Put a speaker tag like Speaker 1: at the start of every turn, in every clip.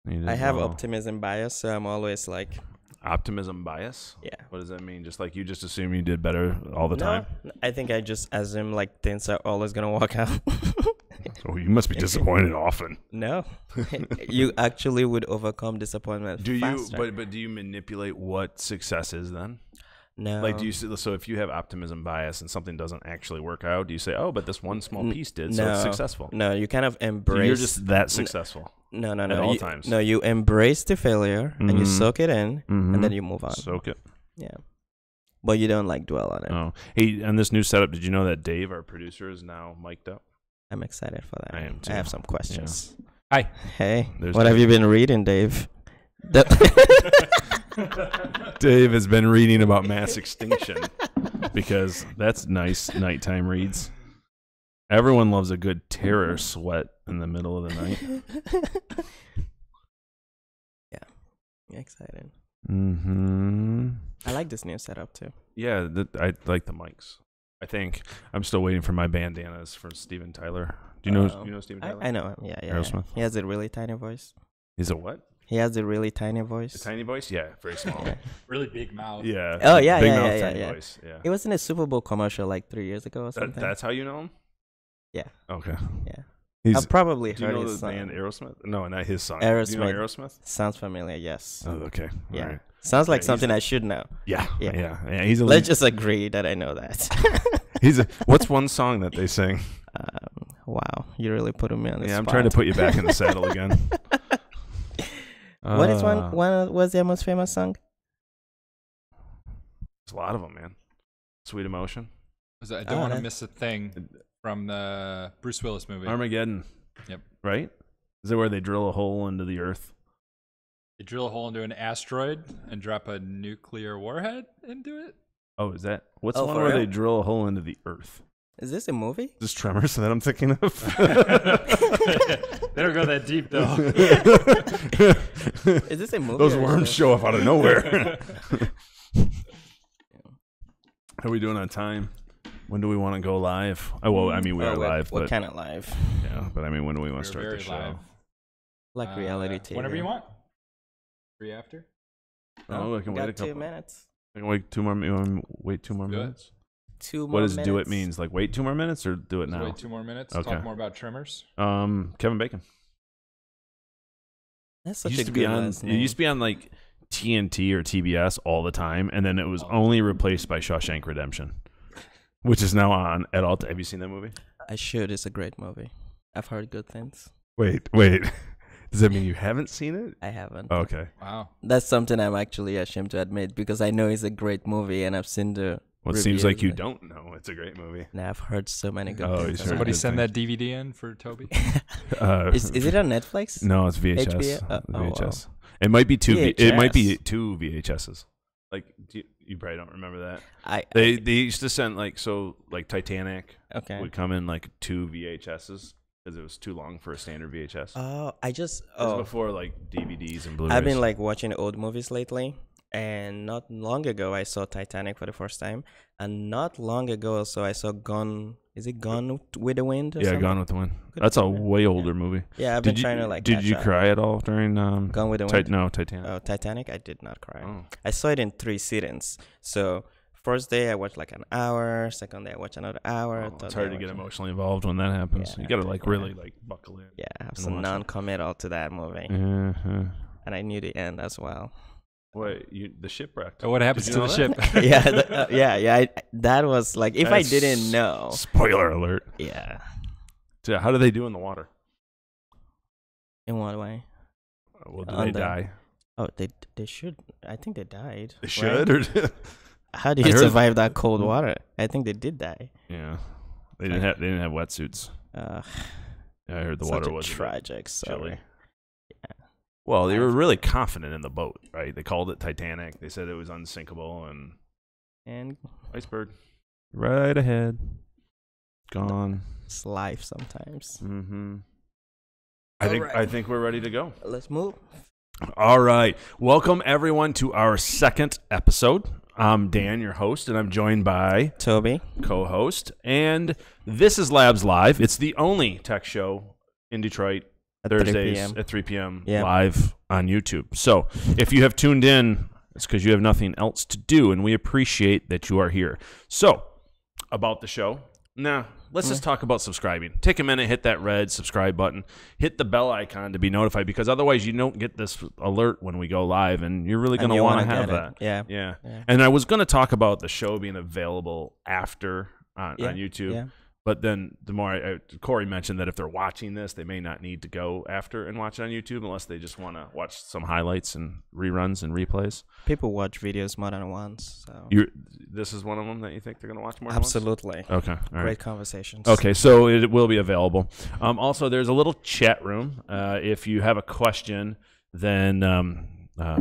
Speaker 1: I have optimism bias, so I'm always like...
Speaker 2: Optimism bias?
Speaker 1: Yeah.
Speaker 2: What does that mean? Just like you just assume you did better all the time?
Speaker 1: I think I just assume like things are always going to work out.
Speaker 2: Oh, you must be disappointed often.
Speaker 1: No. You actually would overcome disappointment faster.
Speaker 2: But do you manipulate what success is then?
Speaker 1: No.
Speaker 2: Like, so if you have optimism bias and something doesn't actually work out, do you say, oh, but this one small piece did, so it's successful?
Speaker 1: No, you kind of embrace...
Speaker 2: So you're just that successful.
Speaker 1: No.
Speaker 2: At all times.
Speaker 1: No, you embrace the failure and you soak it in and then you move on.
Speaker 2: Soak it.
Speaker 1: Yeah. But you don't like dwell on it.
Speaker 2: Oh. Hey, on this new setup, did you know that Dave, our producer, is now mic'd up?
Speaker 1: I'm excited for that.
Speaker 2: I am too.
Speaker 1: I have some questions.
Speaker 2: Yeah.
Speaker 3: Hi.
Speaker 1: Hey, what have you been reading, Dave?
Speaker 2: Dave has been reading about mass extinction because that's nice nighttime reads. Everyone loves a good terror sweat in the middle of the night.
Speaker 1: Yeah, excited.
Speaker 2: Mm-hmm.
Speaker 1: I like this new setup too.
Speaker 2: Yeah, I like the mics. I think I'm still waiting for my bandanas from Steven Tyler. Do you know Steven Tyler?
Speaker 1: I know him. Yeah.
Speaker 2: Aerosmith.
Speaker 1: He has a really tiny voice.
Speaker 2: He's a what?
Speaker 1: He has a really tiny voice.
Speaker 2: A tiny voice? Yeah, very small.
Speaker 1: Yeah.
Speaker 3: Really big mouth.
Speaker 2: Yeah.
Speaker 1: Oh yeah,
Speaker 2: big
Speaker 1: yeah,
Speaker 2: mouth,
Speaker 1: yeah,
Speaker 2: tiny
Speaker 1: yeah.
Speaker 2: voice. Yeah.
Speaker 1: It was in a Super Bowl commercial like 3 years ago or something.
Speaker 2: That's how you know him?
Speaker 1: Yeah.
Speaker 2: Okay.
Speaker 1: Yeah. I've probably
Speaker 2: Do you
Speaker 1: heard
Speaker 2: know
Speaker 1: his
Speaker 2: the
Speaker 1: song.
Speaker 2: band Aerosmith? No, not his song.
Speaker 1: Aerosmith.
Speaker 2: Do you know Aerosmith?
Speaker 1: Sounds familiar, yes.
Speaker 2: Oh, okay.
Speaker 1: Yeah.
Speaker 2: All right.
Speaker 1: Sounds like
Speaker 2: Yeah,
Speaker 1: something I should know.
Speaker 2: Yeah.
Speaker 1: Yeah.
Speaker 2: He's a
Speaker 1: Let's just agree that I know that.
Speaker 2: What's one song that they sing?
Speaker 1: Wow, you're really putting me on the spot.
Speaker 2: I'm trying to put you back in the saddle again.
Speaker 1: What is one was their most famous song?
Speaker 2: There's a lot of them, man. Sweet Emotion.
Speaker 3: I don't want to miss a thing from the Bruce Willis movie.
Speaker 2: Armageddon.
Speaker 3: Yep.
Speaker 2: Right? Is it where they drill a hole into the earth?
Speaker 3: They drill a hole into an asteroid and drop a nuclear warhead into it?
Speaker 2: Oh, is that? What's the one
Speaker 1: for
Speaker 2: where
Speaker 1: real?
Speaker 2: they drill a hole into the earth?
Speaker 1: Is this a movie?
Speaker 2: Is this Tremors that I'm thinking of?
Speaker 3: They don't go that deep, though.
Speaker 1: Is this a movie?
Speaker 2: Those worms show up out of nowhere. How are we doing on time? When do we want to go live? Oh, well, I mean, we are live.
Speaker 1: What kind of live?
Speaker 2: Yeah, but I mean, when do we want to start the show?
Speaker 3: Live.
Speaker 1: Like reality TV.
Speaker 3: Whenever you want. Free after.
Speaker 2: Oh, I can wait a couple.
Speaker 1: 2 minutes.
Speaker 2: I can wait 2 more. You want to wait 2 more minutes?
Speaker 1: 2 more
Speaker 2: What does
Speaker 1: minutes.
Speaker 2: do it means? Like wait 2 more minutes or do it now?
Speaker 3: Wait 2 more minutes.
Speaker 2: Okay.
Speaker 3: Talk more about Tremors.
Speaker 2: Kevin Bacon.
Speaker 1: That's such
Speaker 2: It
Speaker 1: a good last name.
Speaker 2: used to be on like TNT or TBS all the time, and then it was only replaced by Shawshank Redemption, which is now on at all. Have you seen that movie?
Speaker 1: I should. It's a great movie. I've heard good things.
Speaker 2: Wait. Does that mean you haven't seen it?
Speaker 1: I haven't.
Speaker 2: Oh, okay.
Speaker 3: Wow.
Speaker 1: That's something I'm actually ashamed to admit because I know it's a great movie and I've seen the.
Speaker 2: Well, it seems like you don't know. It's a great movie.
Speaker 1: Nah, I've heard so many good
Speaker 2: Oh,
Speaker 1: things.
Speaker 2: he's heard
Speaker 3: Somebody
Speaker 2: good
Speaker 3: send
Speaker 2: things.
Speaker 3: that DVD in for Toby.
Speaker 1: Is it on Netflix?
Speaker 2: No, it's VHS.
Speaker 1: HBO?
Speaker 2: VHS. It might be two.
Speaker 1: VHS.
Speaker 2: It might be 2 VHSs. Like you probably don't remember that. They used to send like Titanic would come in like 2 VHSs because it was too long for a standard VHS.
Speaker 1: Oh,
Speaker 2: It was before like DVDs and Blu-rays.
Speaker 1: I've been like watching old movies lately, and not long ago I saw Titanic for the first time, and not long ago also I saw Gone. Is it Gone with the Wind? Or
Speaker 2: Yeah,
Speaker 1: something?
Speaker 2: Gone with the Wind. That's a way older movie.
Speaker 1: Yeah, I've been trying to like.
Speaker 2: Did
Speaker 1: catch
Speaker 2: you
Speaker 1: up.
Speaker 2: cry at all during
Speaker 1: Gone with the Wind?
Speaker 2: No, Titanic.
Speaker 1: Oh, Titanic. I did not cry.
Speaker 2: Oh.
Speaker 1: I saw it in 3 sittings. So first day I watched like an hour. Second day I watched another hour.
Speaker 2: Oh, it's hard to get emotionally involved when that happens.
Speaker 1: Yeah,
Speaker 2: you gotta like really like buckle in.
Speaker 1: Yeah, I have
Speaker 2: and
Speaker 1: some
Speaker 2: watch it.
Speaker 1: non-committal to that movie,
Speaker 2: Uh-huh.
Speaker 1: and I knew the end as well.
Speaker 2: Wait, the shipwreck.
Speaker 3: What happens
Speaker 2: Did
Speaker 3: to
Speaker 2: you
Speaker 3: the
Speaker 2: know
Speaker 3: ship?
Speaker 1: Yeah. That was like if I didn't know.
Speaker 2: Spoiler alert.
Speaker 1: Yeah.
Speaker 2: So how do they do in the water?
Speaker 1: In what way?
Speaker 2: Well, do they die?
Speaker 1: Oh, they should. I think they died.
Speaker 2: They
Speaker 1: right?
Speaker 2: should, or
Speaker 1: How do
Speaker 2: I
Speaker 1: you
Speaker 2: heard-
Speaker 1: survive that cold water? I think they did die.
Speaker 2: yeah, they didn't have wetsuits.
Speaker 1: Uh,
Speaker 2: Yeah, I heard the
Speaker 1: such
Speaker 2: water
Speaker 1: a
Speaker 2: was
Speaker 1: tragic story.
Speaker 2: chilly. Well, they were really confident in the boat, right? They called it Titanic. They said it was unsinkable, and iceberg right ahead, gone.
Speaker 1: It's life sometimes.
Speaker 2: Mm-hmm.
Speaker 1: Alright.
Speaker 2: I think we're ready to go.
Speaker 1: Let's move.
Speaker 2: All right. Welcome, everyone, to our second episode. I'm Dan, your host, and I'm joined by
Speaker 1: Tobi.
Speaker 2: co-host. And this is Labs Live. It's the only tech show in Detroit Thursdays at 3 p.m. live on YouTube. So if you have tuned in, it's because you have nothing else to do, and we appreciate that you are here. So about the show. Now, let's just talk about subscribing. Take a minute, hit that red subscribe button, hit the bell icon to be notified, because otherwise you don't get this alert when we go live, and you're really going to want to have that.
Speaker 1: Yeah.
Speaker 2: And I was going to talk about the show being available after on YouTube. But then the more Corey mentioned that if they're watching this, they may not need to go after and watch it on YouTube unless they just want to watch some highlights and reruns and replays.
Speaker 1: People watch videos more than once. So
Speaker 2: this is one of them that you think they're going to watch more
Speaker 1: Absolutely.
Speaker 2: than once? Okay. All right.
Speaker 1: Great conversations.
Speaker 2: Okay, so it will be available. Also, there's a little chat room. If you have a question, then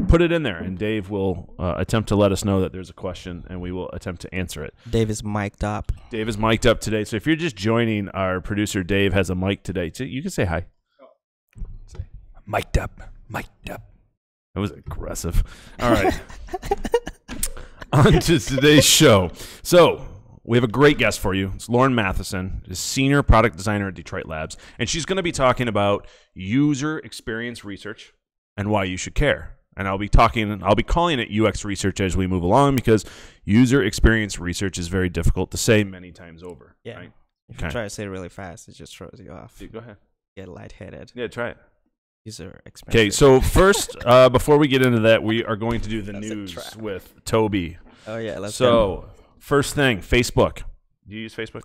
Speaker 2: put it in there, and Dave will attempt to let us know that there's a question, and we will attempt to answer it.
Speaker 1: Dave is mic'd up.
Speaker 2: Dave is mic'd up today. So if you're just joining, our producer Dave has a mic today. So you can say hi.
Speaker 3: Say, mic'd up. Mic'd up.
Speaker 2: That was aggressive. All right. On to today's show. So we have a great guest for you. It's Lauren Mathieson, a senior product designer at Detroit Labs, and she's going to be talking about user experience research and why you should care. And I'll be calling it UX research as we move along, because user experience research is very difficult to say many times over.
Speaker 1: Yeah.
Speaker 2: Right?
Speaker 1: If you try to say it really fast, it just throws you off.
Speaker 2: Go ahead.
Speaker 1: Get lightheaded.
Speaker 2: Yeah, try it.
Speaker 1: User experience.
Speaker 2: Okay, so first, before we get into that, we are going to do the news with Tobi.
Speaker 1: Oh, yeah. Let's
Speaker 2: go.
Speaker 1: So,
Speaker 2: first thing, Facebook. Do you use Facebook?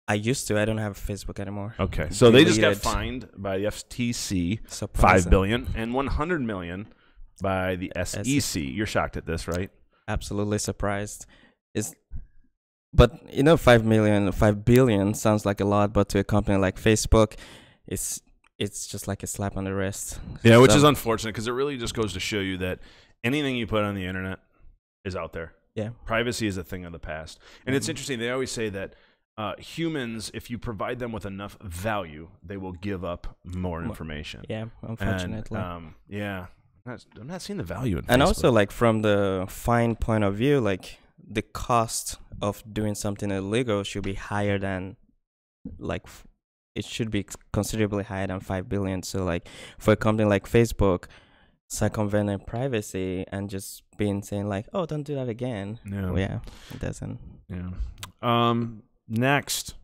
Speaker 1: I used to. I don't have Facebook anymore.
Speaker 2: Okay, so they just got fined by the FTC $5 billion and $100 million by the SEC. You're shocked at this, right?
Speaker 1: Absolutely surprised. But you know, $5 billion sounds like a lot, but to a company like Facebook, it's just like a slap on the wrist.
Speaker 2: Yeah, which is unfortunate, because it really just goes to show you that anything you put on the internet is out there.
Speaker 1: Yeah,
Speaker 2: privacy is a thing of the past, and it's interesting. They always say that. Humans, if you provide them with enough value, they will give up more information.
Speaker 1: Yeah, unfortunately.
Speaker 2: And, I'm not seeing the value in Facebook.
Speaker 1: And also, like, from the fine point of view, like, the cost of doing something illegal should be higher than, like, it should be considerably higher than $5 billion. So, like, for a company like Facebook, circumventing privacy and just saying like, oh, don't do that again. Yeah, it doesn't.
Speaker 2: Yeah. Next,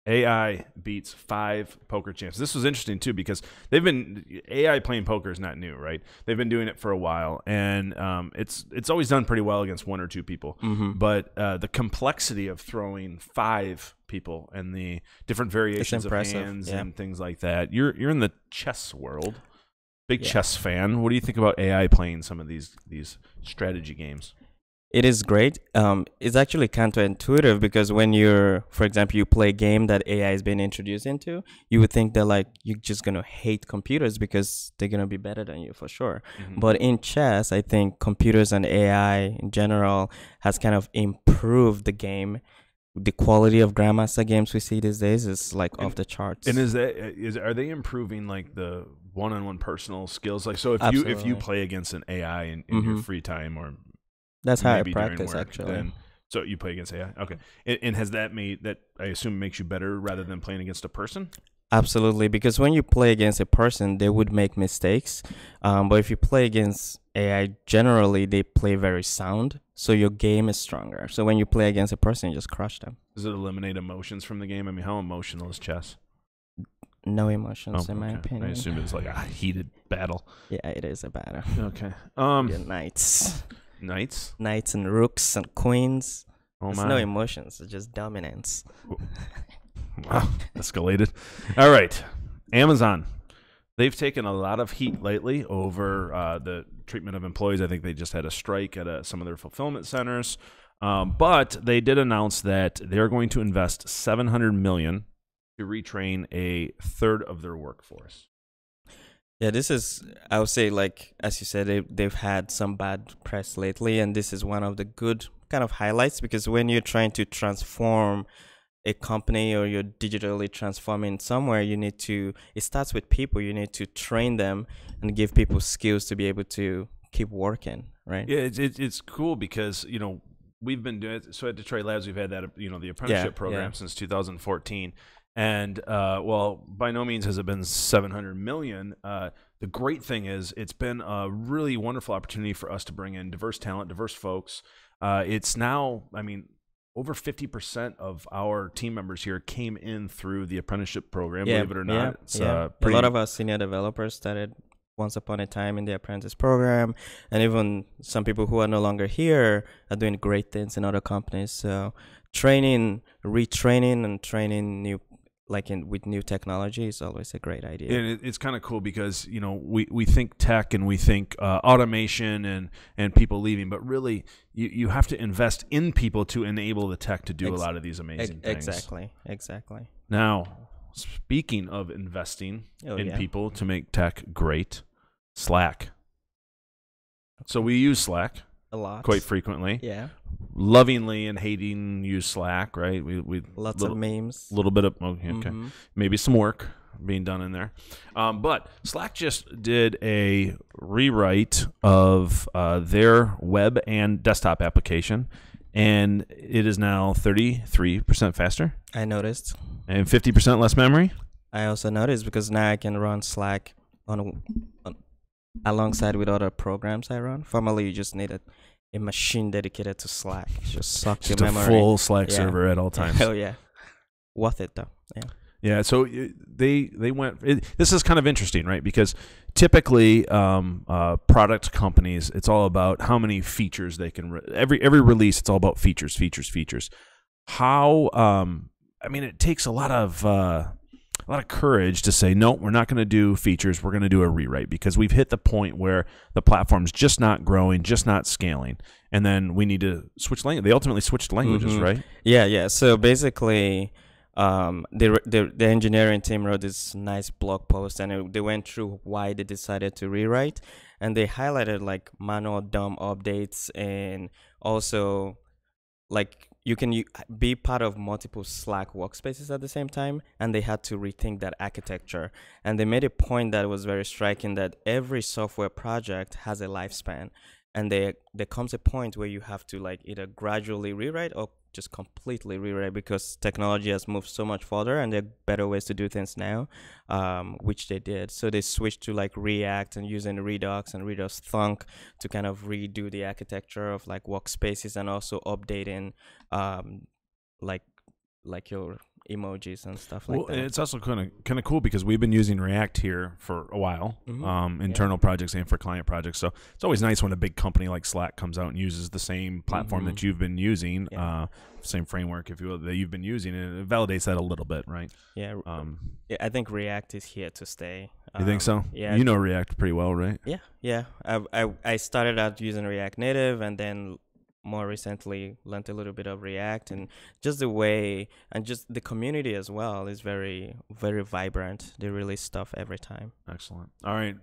Speaker 2: AI beats 5 poker champs. This was interesting too, because AI playing poker is not new, right? They've been doing it for a while, and it's always done pretty well against 1 or 2 people. But the complexity of throwing 5 people and the different variations of hands and things like that. You're in the chess world, big chess fan. What do you think about AI playing some of these strategy games?
Speaker 1: It is great. It's actually counterintuitive, because when for example, you play a game that AI has been introduced into, you would think that like you're just gonna hate computers because they're gonna be better than you for sure. But in chess, I think computers and AI in general has kind of improved the game. The quality of Grandmaster games we see these days is like off the charts.
Speaker 2: And are they improving like the one-on-one personal skills? Like, so if you play against an AI in your free time, or
Speaker 1: that's how I practice work, actually.
Speaker 2: So you play against AI, okay? And has that made that, I assume, makes you better rather than playing against a person?
Speaker 1: Absolutely, because when you play against a person, they would make mistakes. But if you play against AI, generally they play very sound, so your game is stronger. So when you play against a person, you just crush them.
Speaker 2: Does it eliminate emotions from the game? I mean, how emotional is chess?
Speaker 1: No emotions, in my opinion.
Speaker 2: I assume it's like a heated battle.
Speaker 1: Yeah, it is a battle.
Speaker 2: Okay.
Speaker 1: Knights.
Speaker 2: Knights
Speaker 1: and rooks and queens.
Speaker 2: There's
Speaker 1: no emotions. It's just dominance.
Speaker 2: Wow, escalated. All right. Amazon. They've taken a lot of heat lately over the treatment of employees. I think they just had a strike at some of their fulfillment centers. But they did announce that they're going to invest $700 million to retrain a third of their workforce.
Speaker 1: Yeah, this is, I would say, like, as you said, they've had some bad press lately, and this is one of the good kind of highlights, because when you're trying to transform a company or you're digitally transforming somewhere, it starts with people. You need to train them and give people skills to be able to keep working, right?
Speaker 2: Yeah, it's cool because, we've been doing it. So at Detroit Labs, we've had that, the apprenticeship program since 2014. And well, by no means has it been 700 million. The great thing is it's been a really wonderful opportunity for us to bring in diverse talent, diverse folks. It's now, I mean, over 50% of our team members here came in through the apprenticeship program, believe it or not. It's,
Speaker 1: a lot of our senior developers started once upon a time in the apprentice program, and even some people who are no longer here are doing great things in other companies. So training, retraining, and training new, like with new technology is always a great idea.
Speaker 2: And it's kind of cool because, you know, we think tech and we think automation and people leaving, but really you have to invest in people to enable the tech to do a lot of these amazing things.
Speaker 1: Exactly.
Speaker 2: Now, speaking of investing in people to make tech great, Slack. So we use Slack
Speaker 1: a lot,
Speaker 2: quite frequently.
Speaker 1: Yeah.
Speaker 2: Lovingly and hating use Slack, right? We
Speaker 1: lots of memes.
Speaker 2: A little bit of maybe some work being done in there. But Slack just did a rewrite of their web and desktop application, and it is now 33% faster.
Speaker 1: I noticed.
Speaker 2: And 50% less memory.
Speaker 1: I also noticed because now I can run Slack on alongside with other programs I run. Formerly, you just needed a machine dedicated to Slack. Just suck your memory.
Speaker 2: Just a full Slack server at all times.
Speaker 1: Oh yeah, worth it though. Yeah.
Speaker 2: Yeah. So they went. This is kind of interesting, right? Because typically, product companies, it's all about how many features they can. Every release, it's all about features. How? I mean, it takes a lot of courage to say, no, we're not going to do features. We're going to do a rewrite because we've hit the point where the platform's just not growing, just not scaling. And then we need to switch language. They ultimately switched languages, right?
Speaker 1: Yeah. So basically, the engineering team wrote this nice blog post, and they went through why they decided to rewrite. And they highlighted like manual DOM updates, and also like you can be part of multiple Slack workspaces at the same time, and they had to rethink that architecture. And they made a point that was very striking, that every software project has a lifespan, and there comes a point where you have to like either gradually rewrite or just completely rewrite, because technology has moved so much further and there are better ways to do things now, which they did. So they switched to like React and using Redux and Redux Thunk to kind of redo the architecture of like workspaces, and also updating like your emojis and stuff like that.
Speaker 2: It's also kind of cool because we've been using React here for a while, internal projects and for client projects. So it's always nice when a big company like Slack comes out and uses the same platform that you've been using, same framework, if you will, that you've been using, and it validates that a little bit, right?
Speaker 1: Yeah. I think React is here to stay.
Speaker 2: You think so?
Speaker 1: Yeah.
Speaker 2: You know React pretty well, right?
Speaker 1: Yeah. I started out using React Native, and then more recently learned a little bit of React, and just the way and just the community as well is very, very vibrant. They release stuff every time.
Speaker 2: Excellent. All right,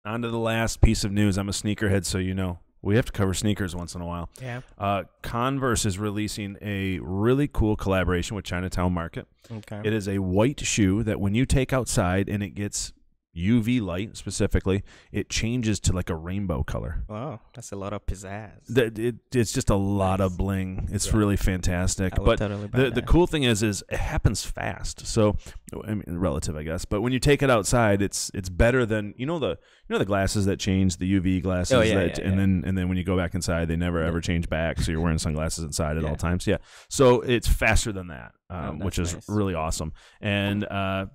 Speaker 2: on to the last piece of news. I'm a sneakerhead, so you know we have to cover sneakers once in a while.
Speaker 1: Yeah.
Speaker 2: Converse is releasing a really cool collaboration with Chinatown Market.
Speaker 1: Okay.
Speaker 2: It is a white shoe that when you take outside and it gets UV light specifically, it changes to like a rainbow color.
Speaker 1: Wow, that's a lot of pizzazz.
Speaker 2: It's just a lot of bling. It's really fantastic. But
Speaker 1: totally
Speaker 2: the cool thing is it happens fast. So I mean, relative, I guess. But when you take it outside, it's better than the glasses that change, the UV glasses. And then when you go back inside, they never ever change back. So you're wearing sunglasses inside at all times. Yeah. So it's faster than that, which is really awesome, and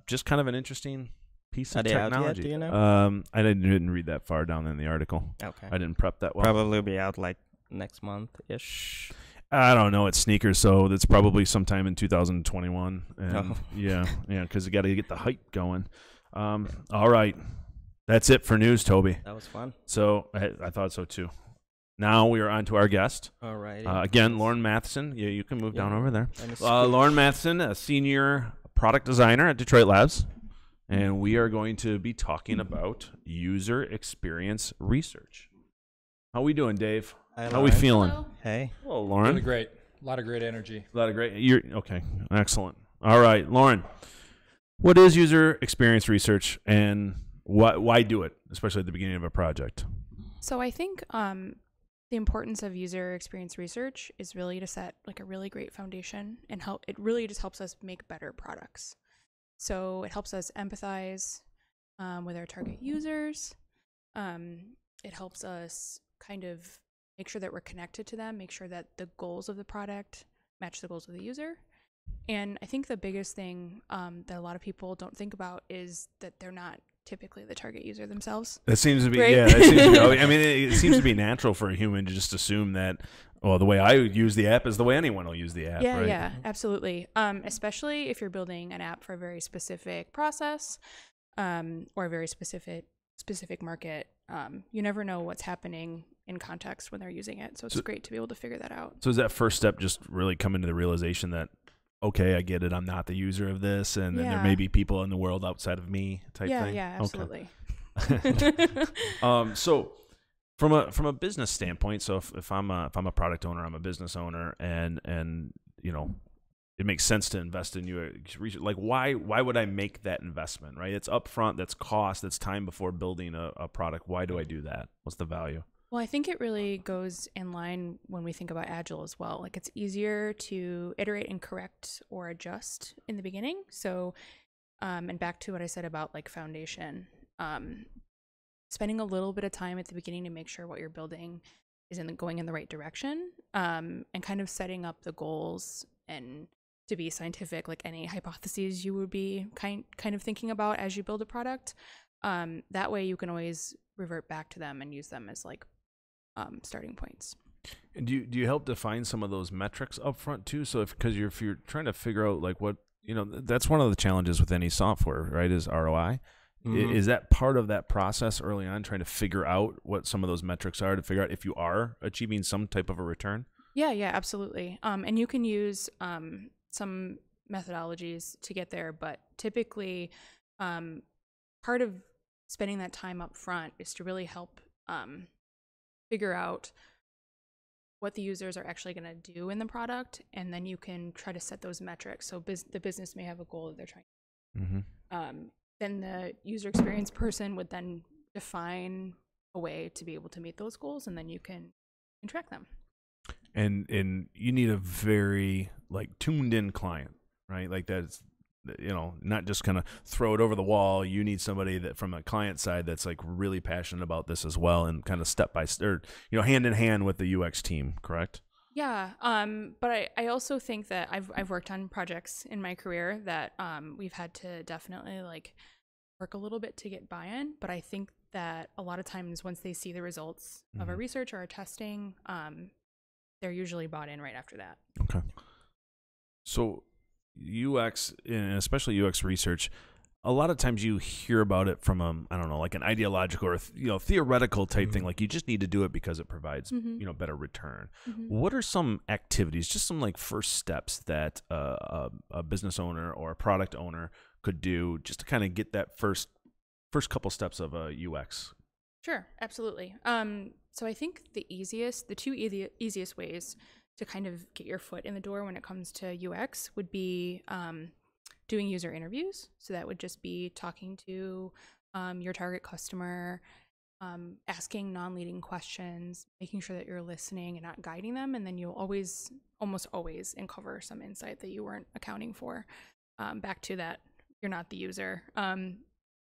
Speaker 2: just kind of an interesting piece of technology.
Speaker 1: Out yet, do you know?
Speaker 2: I didn't read that far down in the article.
Speaker 1: Okay.
Speaker 2: I didn't prep that well.
Speaker 1: Probably be out like next month-ish.
Speaker 2: I don't know. It's sneakers, so it's probably sometime in 2021. And yeah, because you got to get the hype going. All right. That's it for news, Toby.
Speaker 1: That was fun.
Speaker 2: So I thought so too. Now we are on to our guest.
Speaker 1: All right.
Speaker 2: Again, Lauren Mathieson. Yeah, you can move down over there. Lauren Mathieson, a senior product designer at Detroit Labs. And we are going to be talking about user experience research. How we doing, Dave? How we feeling?
Speaker 4: Hello.
Speaker 1: Hey.
Speaker 2: Hello, Lauren.
Speaker 3: Doing great. A lot of great energy.
Speaker 2: You're okay. Excellent. All right, Lauren. What is user experience research, and why do it, especially at the beginning of a project?
Speaker 4: So I think the importance of user experience research is really to set like a really great foundation, and it really just helps us make better products. So it helps us empathize with our target users. It helps us kind of make sure that we're connected to them, make sure that the goals of the product match the goals of the user. And I think the biggest thing that a lot of people don't think about is that they're not typically the target user themselves.
Speaker 2: That seems to be,
Speaker 4: right?
Speaker 2: yeah, that seems to be, I mean, it seems to be natural for a human to just assume that, well, the way I use the app is the way anyone will use the app,
Speaker 4: yeah,
Speaker 2: right?
Speaker 4: Yeah, absolutely. Especially if you're building an app for a very specific process or a very specific market. You never know what's happening in context when they're using it. So it's great to be able to figure that out.
Speaker 2: So is that first step just really coming to the realization that, okay, I get it, I'm not the user of this, and then there may be people in the world outside of me type thing?
Speaker 4: Yeah, absolutely.
Speaker 2: Okay. So from a business standpoint, so if I'm a product owner, I'm a business owner, and you know, it makes sense to invest in you. Like, why would I make that investment, right? It's upfront, that's cost, that's time before building a product. Why do I do that? What's the value?
Speaker 4: Well, I think it really goes in line when we think about Agile as well. Like, it's easier to iterate and correct or adjust in the beginning. So, and back to what I said about like foundation, spending a little bit of time at the beginning to make sure what you're building is going in the right direction, and kind of setting up the goals and to be scientific, like any hypotheses you would be kind of thinking about as you build a product. That way you can always revert back to them and use them as like starting points.
Speaker 2: And do you help define some of those metrics up front too? So if you're trying to figure out like what, you know, that's one of the challenges with any software, right, is ROI. Mm-hmm. Is that part of that process early on, trying to figure out what some of those metrics are to figure out if you are achieving some type of a return?
Speaker 4: Yeah, absolutely. And you can use some methodologies to get there, but typically part of spending that time up front is to really help figure out what the users are actually going to do in the product, and then you can try to set those metrics. So the business may have a goal that they're trying to then the user experience person would then define a way to be able to meet those goals, and then you can track them.
Speaker 2: And you need a very like tuned in client, right? Like that's, you know, not just kind of throw it over the wall. You need somebody that from a client side that's like really passionate about this as well, and kind of step by step, or, you know, hand in hand with the UX team, correct?
Speaker 4: Yeah. But I also think that I've worked on projects in my career that we've had to definitely like work a little bit to get buy-in. But I think that a lot of times once they see the results of our research or our testing, they're usually bought in right after that.
Speaker 2: Okay. So UX, and especially UX research, a lot of times you hear about it from I don't know, like an ideological or theoretical type thing. Like you just need to do it because it provides better return. What are some activities, just some like first steps that a business owner or a product owner could do just to kind of get that first couple steps of a UX?
Speaker 4: Sure, absolutely. So I think the two easiest ways to kind of get your foot in the door when it comes to UX would be doing user interviews. So that would just be talking to your target customer, asking non-leading questions, making sure that you're listening and not guiding them. And then you'll almost always uncover some insight that you weren't accounting for. Back to that, you're not the user.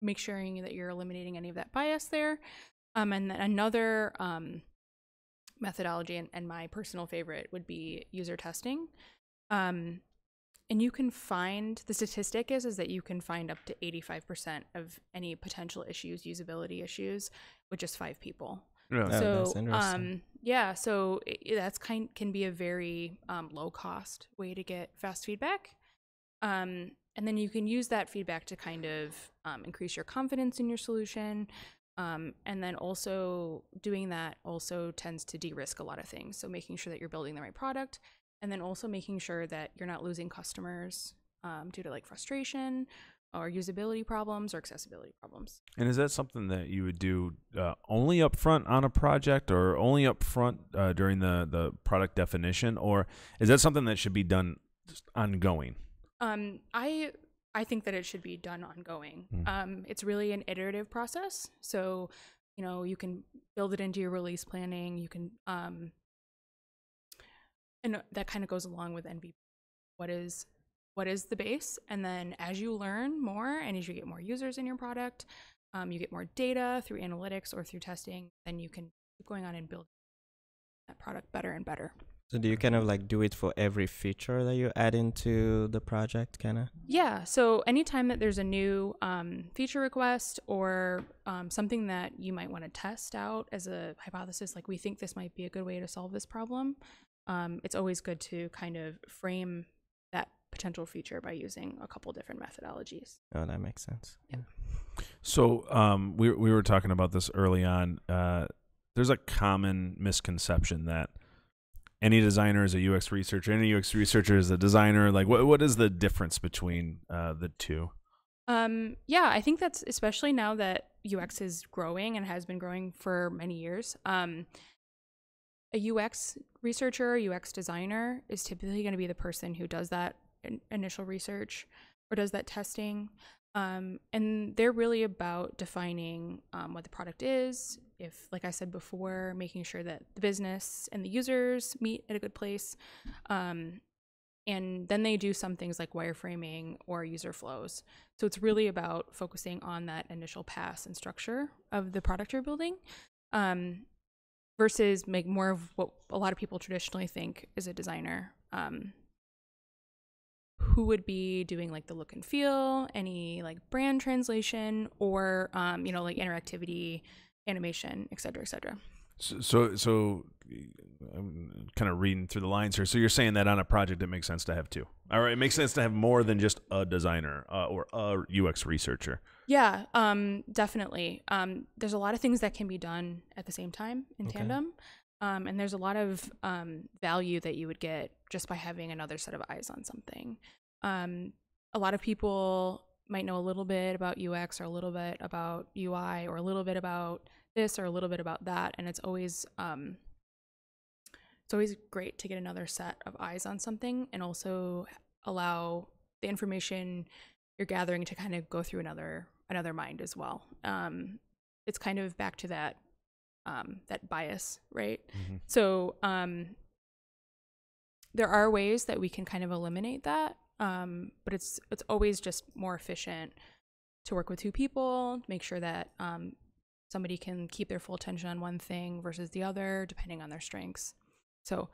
Speaker 4: Make sure that you're eliminating any of that bias there. And then another methodology, and my personal favorite, would be user testing. And you can find, the statistic is that you can find up to 85% of any potential issues, usability issues, with just 5 people.
Speaker 2: Really?
Speaker 4: So,
Speaker 1: that's interesting.
Speaker 4: So that's can be a very low cost way to get fast feedback. And then you can use that feedback to kind of increase your confidence in your solution. And then also doing that also tends to de-risk a lot of things. So making sure that you're building the right product, and then also making sure that you're not losing customers due to like frustration or usability problems or accessibility problems.
Speaker 2: And is that something that you would do only up front on a project, or only up front during the product definition, or is that something that should be done just ongoing?
Speaker 4: I think that it should be done ongoing. It's really an iterative process. So, you can build it into your release planning. You can, and that kind of goes along with MVP. What is what is the base, and then as you learn more and as you get more users in your product, you get more data through analytics or through testing, then you can keep going on and build that product better and better.
Speaker 1: So do you kind of like do it for every feature that you add into the project, kind of?
Speaker 4: Yeah. So anytime that there's a new feature request or something that you might want to test out as a hypothesis, like we think this might be a good way to solve this problem, it's always good to kind of frame that potential feature by using a couple different methodologies.
Speaker 1: Oh, that makes sense.
Speaker 4: Yeah.
Speaker 2: So we were talking about this early on. There's a common misconception that any designer is a UX researcher, any UX researcher is a designer. Like, what is the difference between the two?
Speaker 4: Yeah, I think that's especially now that UX is growing and has been growing for many years. A UX researcher, UX designer is typically going to be the person who does that initial research or does that testing. And they're really about defining what the product is. If, like I said before, making sure that the business and the users meet at a good place. And then they do some things like wireframing or user flows. So it's really about focusing on that initial pass and structure of the product you're building, versus make more of what a lot of people traditionally think is a designer, who would be doing like the look and feel, any like brand translation, or like interactivity, animation, et cetera, et cetera.
Speaker 2: So I'm kind of reading through the lines here. So you're saying that on a project, it makes sense to have two. All right, it makes sense to have more than just a designer or a UX researcher.
Speaker 4: Yeah, definitely. There's a lot of things that can be done at the same time in tandem. And there's a lot of value that you would get just by having another set of eyes on something. A lot of people might know a little bit about UX or a little bit about UI or a little bit about this or a little bit about that, and it's always great to get another set of eyes on something and also allow the information you're gathering to kind of go through another mind as well. It's kind of back to that bias, right? Mm-hmm. So there are ways that we can kind of eliminate that, but it's always just more efficient to work with two people, make sure that somebody can keep their full attention on one thing versus the other, depending on their strengths. So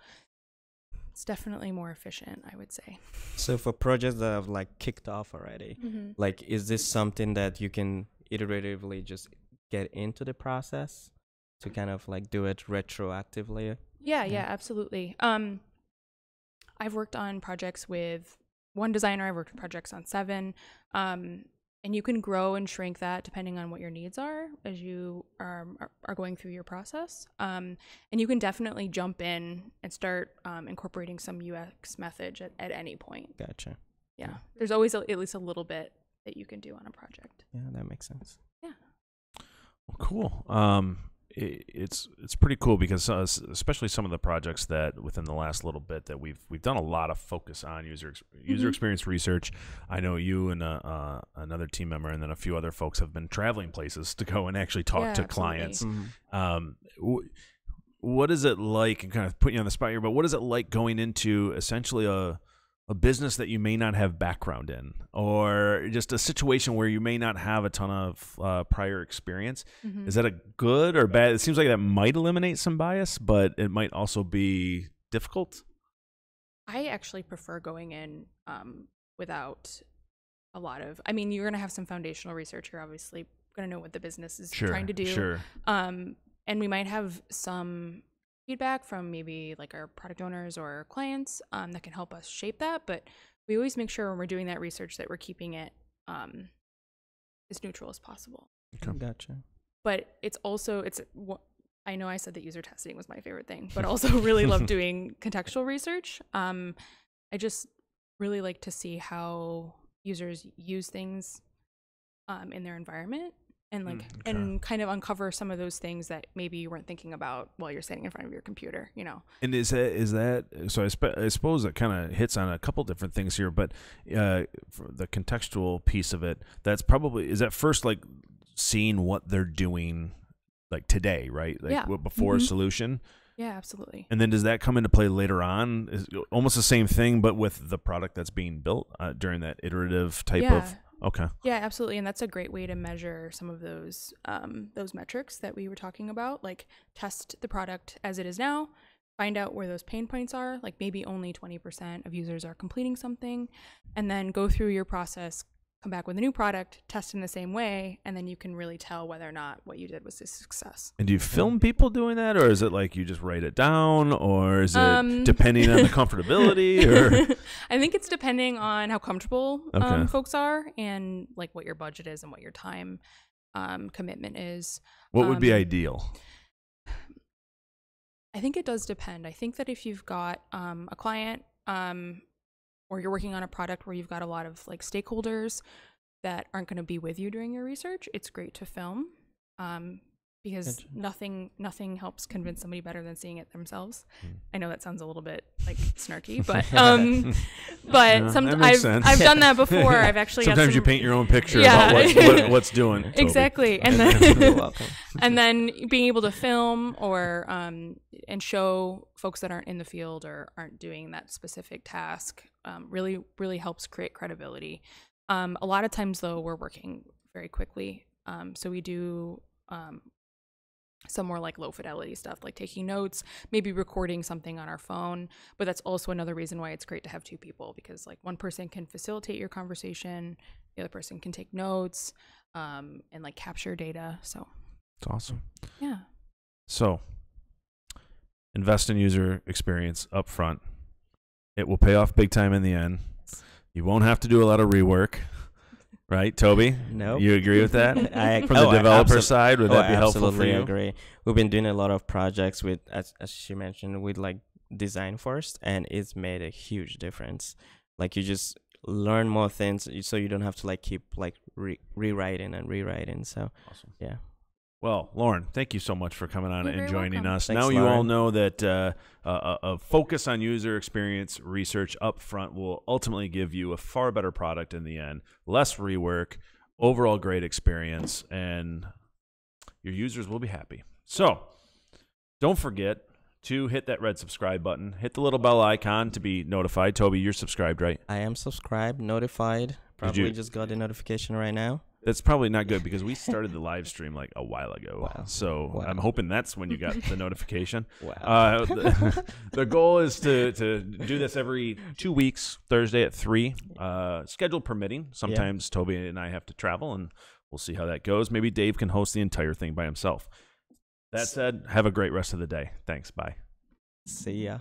Speaker 4: it's definitely more efficient, I would say.
Speaker 1: So for projects that have like kicked off already, like is this something that you can iteratively just get into the process to kind of like do it retroactively?
Speaker 4: Yeah, absolutely. I've worked on projects with one designer. I've worked with projects on 7. And you can grow and shrink that depending on what your needs are as you are going through your process. And you can definitely jump in and start incorporating some UX methods at any point.
Speaker 1: Gotcha.
Speaker 4: Yeah. There's always at least a little bit that you can do on a project.
Speaker 1: Yeah, that makes sense.
Speaker 4: Yeah.
Speaker 2: Well, cool. It's pretty cool because especially some of the projects that within the last little bit that we've done a lot of focus on user experience research. I know you and another team member and then a few other folks have been traveling places to go and actually talk to clients. What is it like, and kind of put you on the spot here, but what is it like going into essentially a business that you may not have background in, or just a situation where you may not have a ton of prior experience? Is that a good or bad? It seems like that might eliminate some bias, but it might also be difficult.
Speaker 4: I actually prefer going in without a lot of, you're going to have some foundational research. You're obviously going to know what the business is trying to do.
Speaker 2: Sure.
Speaker 4: And we might have some feedback from maybe like our product owners or clients that can help us shape that, but we always make sure when we're doing that research that we're keeping it as neutral as possible.
Speaker 1: Okay. Gotcha.
Speaker 4: But I know I said that user testing was my favorite thing, but also really love doing contextual research. I just really like to see how users use things in their environment. And and kind of uncover some of those things that maybe you weren't thinking about while you're sitting in front of your computer,
Speaker 2: And is that so? I suppose it kind of hits on a couple different things here, but for the contextual piece of it, is that first like seeing what they're doing like today, right? Like before a solution.
Speaker 4: Yeah, absolutely.
Speaker 2: And then does that come into play later on? Is almost the same thing, but with the product that's being built during that iterative type of. Okay.
Speaker 4: Yeah, absolutely, and that's a great way to measure some of those metrics that we were talking about. Like test the product as it is now, find out where those pain points are. Like maybe only 20% of users are completing something, and then go through your process, come back with a new product, test in the same way, and then you can really tell whether or not what you did was a success.
Speaker 2: And do you film people doing that, or is it like you just write it down, or is it depending on the comfortability? Or
Speaker 4: I think it's depending on how comfortable folks are, and like what your budget is and what your time commitment is.
Speaker 2: What would be ideal?
Speaker 4: I think it does depend. I think that if you've got a client or you're working on a product where you've got a lot of like stakeholders that aren't going to be with you during your research, it's great to film because nothing helps convince somebody better than seeing it themselves. I know that sounds a little bit like snarky, but I've done that before. I've actually
Speaker 2: sometimes you paint your own picture about what's doing.
Speaker 4: Exactly, and then and then being able to film or and show folks that aren't in the field or aren't doing that specific task really helps create credibility. A lot of times though, we're working very quickly, so we do some more like low fidelity stuff, like taking notes, maybe recording something on our phone. But that's also another reason why it's great to have two people, because like one person can facilitate your conversation, the other person can take notes and like capture data. So
Speaker 2: it's awesome.
Speaker 4: Yeah.
Speaker 2: So invest in user experience up front. It will pay off big time in the end. You won't have to do a lot of rework. Right, Tobi?
Speaker 1: No.
Speaker 2: You agree with that? From the developer side, would that be helpful for you?
Speaker 1: I agree. We've been doing a lot of projects with, as she mentioned, with like design first, and it's made a huge difference. Like you just learn more things, so you don't have to like keep like rewriting and rewriting. So,
Speaker 2: awesome.
Speaker 1: Yeah.
Speaker 2: Well, Lauren, thank you so much for coming on and joining us.
Speaker 1: Thanks,
Speaker 2: now you
Speaker 1: Lauren.
Speaker 2: all know that a focus on user experience research up front will ultimately give you a far better product in the end, less rework, overall great experience, and your users will be happy. So don't forget to hit that red subscribe button. Hit the little bell icon to be notified. Tobi, you're subscribed, right?
Speaker 1: I am subscribed, notified. Probably just got the notification right now.
Speaker 2: That's probably not good because we started the live stream like a while ago. Wow. So I'm hoping that's when you got the notification.
Speaker 1: Wow.
Speaker 2: The goal is to do this every 2 weeks, Thursday at 3, schedule permitting. Sometimes Tobi and I have to travel, and we'll see how that goes. Maybe Dave can host the entire thing by himself. That said, have a great rest of the day. Thanks. Bye.
Speaker 1: See ya.